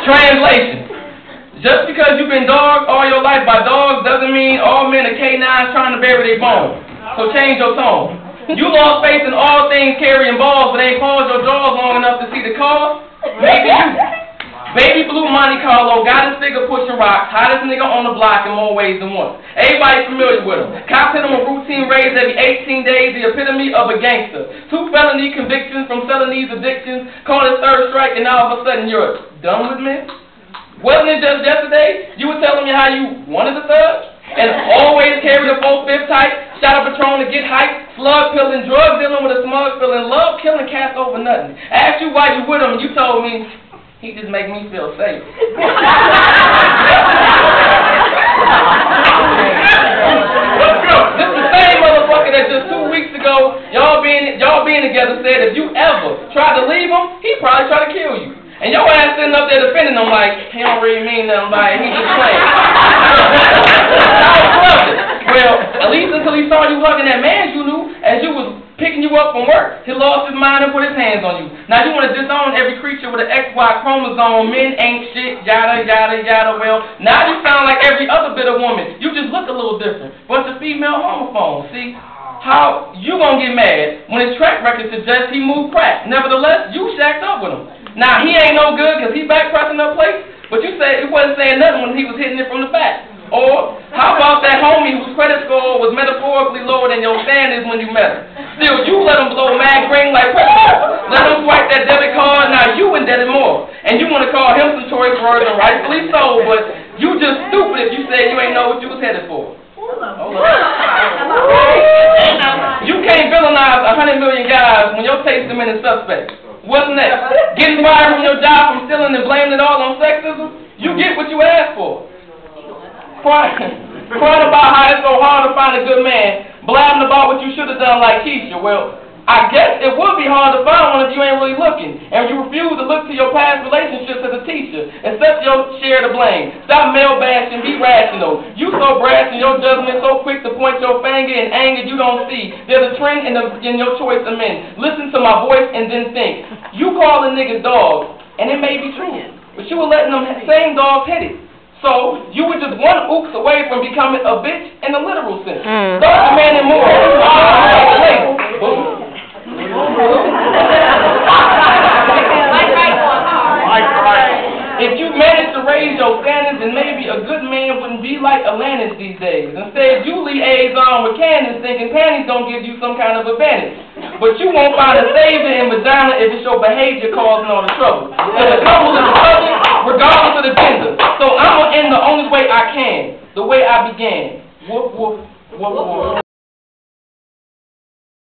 Translation. Just because you've been dogged all your life by dogs doesn't mean all men are K9s trying to bury their bones. So change your tone. You lost faith in all things carrying balls, but ain't paused your jaws long enough to see the cause? Maybe you. Baby Blue Monte Carlo got his figure pushing rocks, hottest nigga on the block in more ways than one. Everybody familiar with him. Cops hit him a routine raise every 18 days, the epitome of a gangster. 2 felony convictions from selling these addictions, caught his 3rd strike, and now all of a sudden you're done with me? Wasn't it just yesterday you were telling me how you wanted a thug? And always carried a 4/5 type, shot a Patron to get hype, slug pilling, drug dealing with a smug feeling, love killing cats over nothing. I asked you why you with him, and you told me he just make me feel safe. This the same motherfucker that just 2 weeks ago, y'all being together said if you ever try to leave him, he probably try to kill you. And your ass sitting up there defending him like, he don't really mean nothing by it, he just playing. Well, at least until he saw you hugging that man you knew as you was picking you up from work. He lost his mind and put his hands on you. Now you want to disown every creature with an XY chromosome. Men ain't shit, yada, yada, yada. Well, now you sound like every other bit of woman. You just look a little different. Bunch of female homophones. See? How you gonna get mad when his track record suggests he moved crack? Nevertheless, you shacked up with him. Now, he ain't no good because he back pressing up plates, but you said he wasn't saying nothing when he was hitting it from the back. Or, how about that homie whose credit score was metaphorically lower than your standards when you met him? Still, you let him blow mad green like president. Let him swipe that debit card, now you indebted more. And you want to call him some choice words, and rightfully so, but you just stupid if you said you ain't know what you was headed for. You can't villainize 100 million guys when your taste them in is suspect. What's next? Getting fired from your job from stealing and blaming it all on sexism? You get what you asked for. Crying about how it's so hard to find a good man, blabbing about what you should have done like Keisha. Well, I guess it would be hard to find one if you ain't really looking, and you refuse to look to your past relationships as a teacher. Accept your share of blame. Stop male bashing, be rational. You so brash and your judgment so quick to point your finger in anger you don't see. There's a trend in your choice of men. Listen to my voice and then think. You calling niggas dogs, and it may be true, but you were letting them same dogs hit it. So, you were just one oops away from becoming a bitch in the literal sense. Start demanding more. If you manage to raise your standards, then maybe a good man wouldn't be like Alanis these days. Instead, you liaison with Candace thinking panties don't give you some kind of advantage. But you won't find a savior in vagina if it's your behavior causing all the trouble. So the trouble is the trouble, regardless of the gender. So I'm going to end the only way I can, the way I began. Woof, woof, woof, woof.